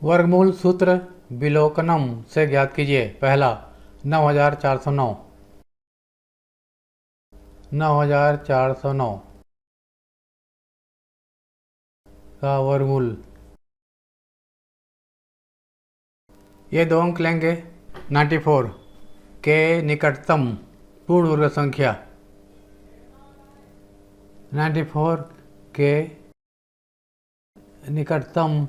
वर्गमूल सूत्र विलोकनम से ज्ञात कीजिए। पहला 9409 9409 का वर्गमूल। ये दो अंक लेंगे। 94 के निकटतम पूर्ण वर्ग संख्या। 94 के निकटतम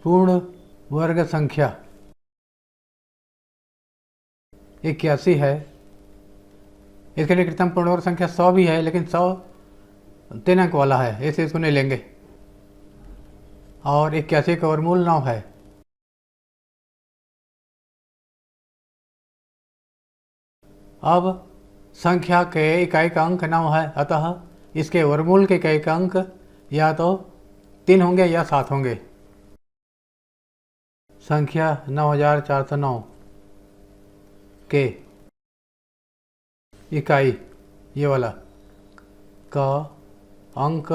पूर्ण वर्ग संख्या 81 है। इसके निकटतम पूर्ण वर्ग संख्या 100 भी है, लेकिन 100 3 अंक वाला है, इसलिए इसको नहीं लेंगे। और 81 का वर्गमूल 9 है। अब संख्या के इकाई का अंक 9 है, अतः इसके वर्गमूल के इकाई का अंक या तो 3 होंगे या 7 होंगे। संख्या 9409 के इकाई ये वाला का अंक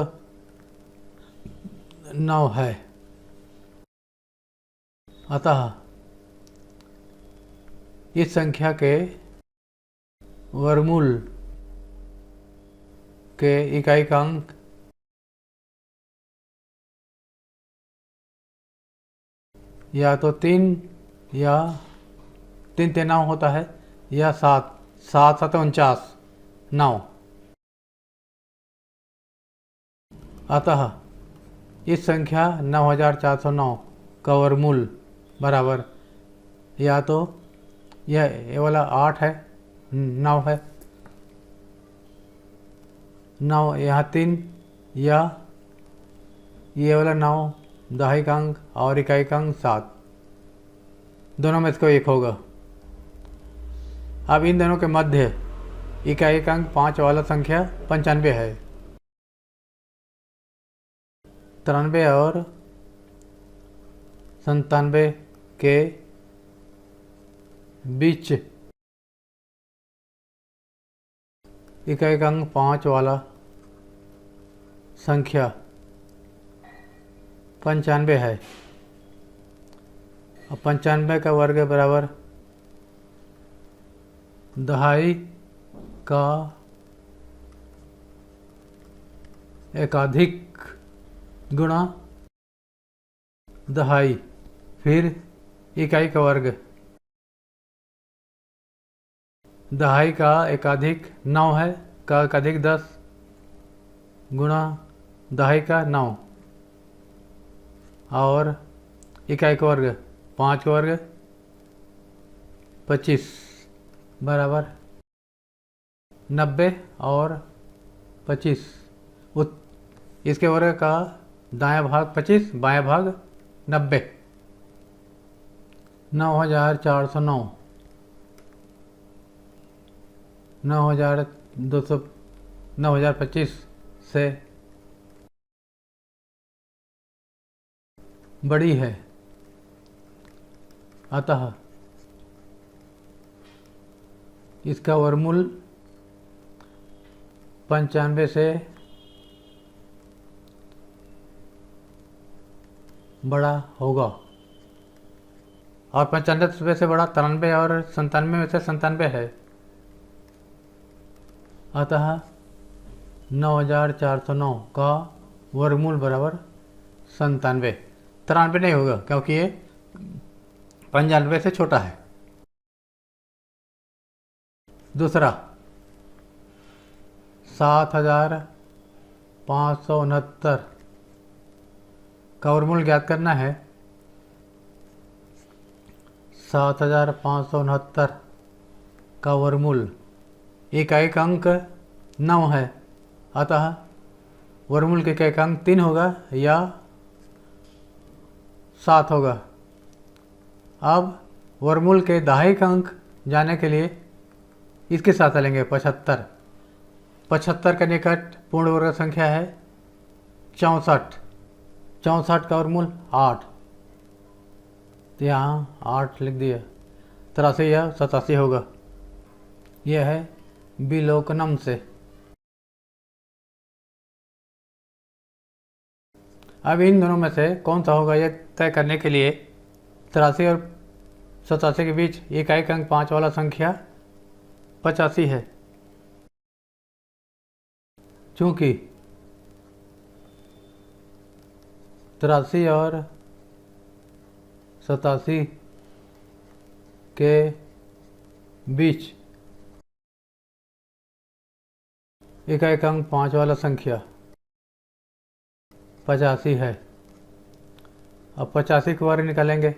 9 है, अतः इस संख्या के वर्गमूल के इकाई का अंक या तो 3 या 3 3 9 होता है, या 7 7 7 49 9। अतः इस संख्या 9409 का वर्गमूल बराबर या तो ये वाला 8 है, 9 है, 9 यहाँ 3, या ये वाला 9 दहाई का अंक और इकाई का अंक 7, दोनों में इसको एक होगा। अब इन दोनों के मध्य इकाई का अंक 5 वाला संख्या 95 है। 93 और 97 के बीच इकाई का अंक 5 वाला संख्या 95 है। अब 95 का वर्ग बराबर दहाई का एकाधिक गुणा दहाई, फिर इकाई का वर्ग। दहाई का एकाधिक 9 है, का एकाधिक 10 गुणा दहाई का 9, और इकाई का वर्ग 5 का वर्ग 25 बराबर 90 और 25। इसके वर्ग का दायां भाग 25, बायां भाग 90। 9409 9200 9025 से बड़ी है, अतः इसका वर्गमूल 95 से बड़ा होगा। और 95 से बड़ा 93 और 97 में से 97 है, अतः 9409 का वर्गमूल बराबर 97। 93 नहीं होगा, क्योंकि ये 95 से छोटा है। दूसरा 7569 का वर्गमूल ज्ञात करना है। 7569 का वर्गमूल इकाई का अंक 9 है, अतः वर्गमूल के इकाई का अंक 3 होगा या 7 होगा। अब वर्गमूल के दहाई का अंक जाने के लिए इसके साथ लेंगे 75। 75 का निकट पूर्ण वर्ग संख्या है 64। 64 का वर्गमूल 8, तो यहाँ 8 लिख दिया। 83 या 87 होगा। यह है विलोकनम से। अब इन दोनों में से कौन सा होगा ये तय करने के लिए 83 और 87 के बीच इकाई अंक 5 वाला संख्या 85 है। चूँकि 83 और 87 के बीच इकाई अंक 5 वाला संख्या 85 है। अब 85 के वर्ग निकालेंगे।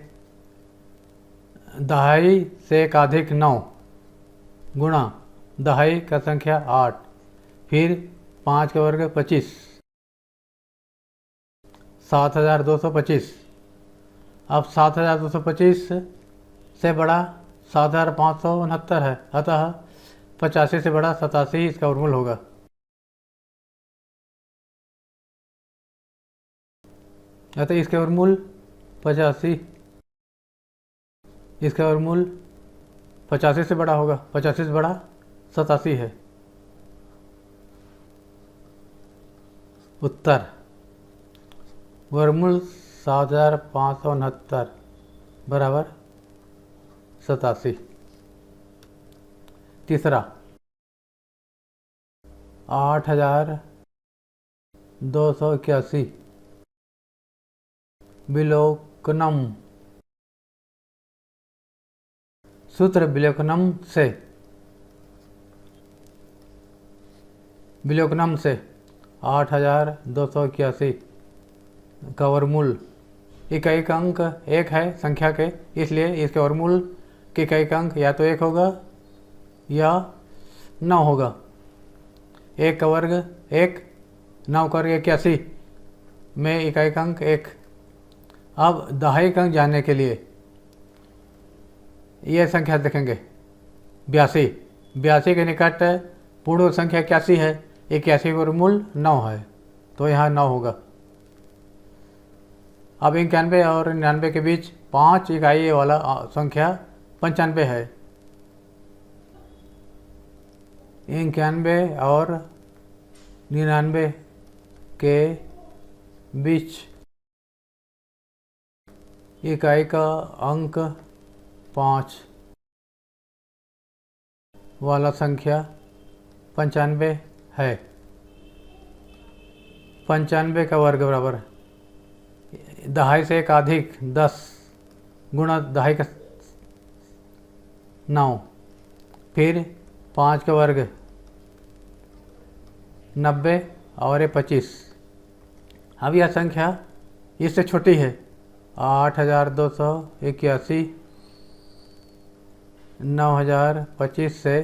दहाई से एक अधिक 9 गुणा दहाई का संख्या 8 फिर 5 का वर्ग 25 7225। अब 7225 से बड़ा 7569 है, अतः 85 से बड़ा 87 इसका वर्गमूल होगा। अतः इसका वर्गमूल 85, इसका वर्गमूल 85 से बड़ा होगा, 85 से बड़ा 87 है। उत्तर वर्गमूल 7569 बराबर 87। तीसरा 8281 विलोकनम। सूत्र विलोकनम से 8281 का वर्गमूल इकाई अंक 1 है संख्या के, इसलिए इसके वर्गमूल के इकाई अंक या तो 1 होगा या 9 होगा। 1 का वर्ग 1, 9 का वर्ग 81 में इकाई अंक 1। अब दहाई अंक जानने के लिए यह संख्या देखेंगे 82 के निकट पूर्ण संख्या 81 है, 81 वर्गमूल 9 है, तो यहाँ 9 होगा। अब 91 और 99 के बीच 5 इकाई वाला संख्या 95 है। 91 और 99 के बीच इकाई का अंक 5 वाला संख्या 95 है। 95 का वर्ग बराबर दहाई से एक अधिक 10 गुणा दहाई का 9 फिर 5 का वर्ग 90 और ये 25। अब यह संख्या इससे छोटी है 8281 9025 से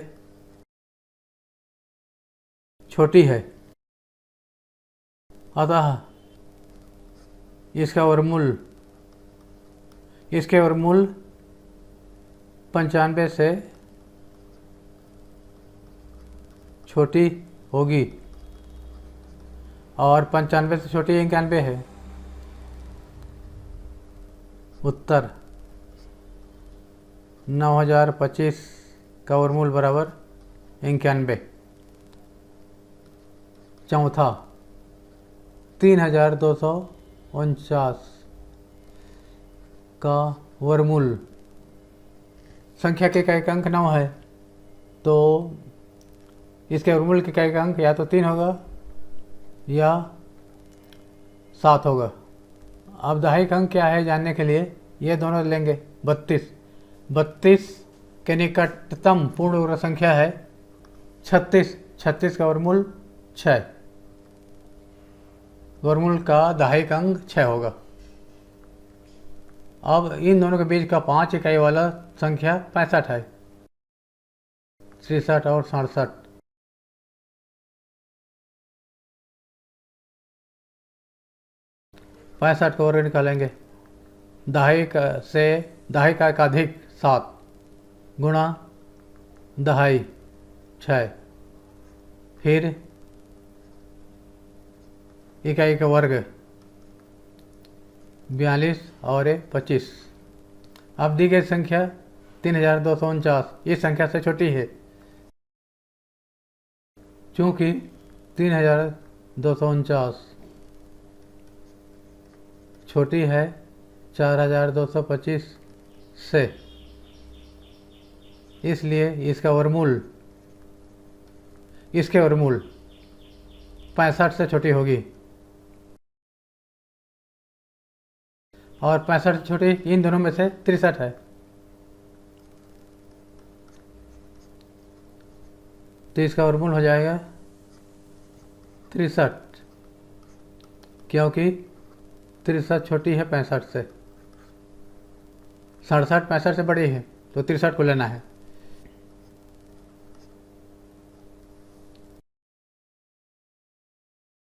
छोटी है, अतः इसके वर्गमूल 95 से छोटी होगी और 95 से छोटी 91 है। उत्तर 9025 का वर्गमूल बराबर 91। चौथा 3249 का वर्गमूल संख्या के इकाई अंक 9 है, तो इसके वर्गमूल के इकाई अंक या तो 3 होगा या 7 होगा। अब दहाई अंक क्या है जानने के लिए ये दोनों लेंगे। 32 के निकटतम पूर्ण वर्ग संख्या है 36 का वर्गमूल 6, वर्गमूल का दहाई अंक 6 होगा। अब इन दोनों के बीच का 5 इकाई वाला संख्या 65 है। 63 और 67। 65 का वर्ग निकालेंगे। दहाई का एक अधिक 7 गुणा दहाई 6 फिर इकाई का वर्ग 42 और 25। अब दी गई संख्या 3249 इस संख्या से छोटी है, चूँकि 3249 छोटी है 4225 से, इसलिए इसके वर्गमूल 65 से छोटी होगी, और 65 से छोटी इन दोनों में से 63 है। तो इसका वर्गमूल हो जाएगा 63, क्योंकि 63 छोटी है 65 से। 67 65 से बड़ी है, तो 63 को लेना है।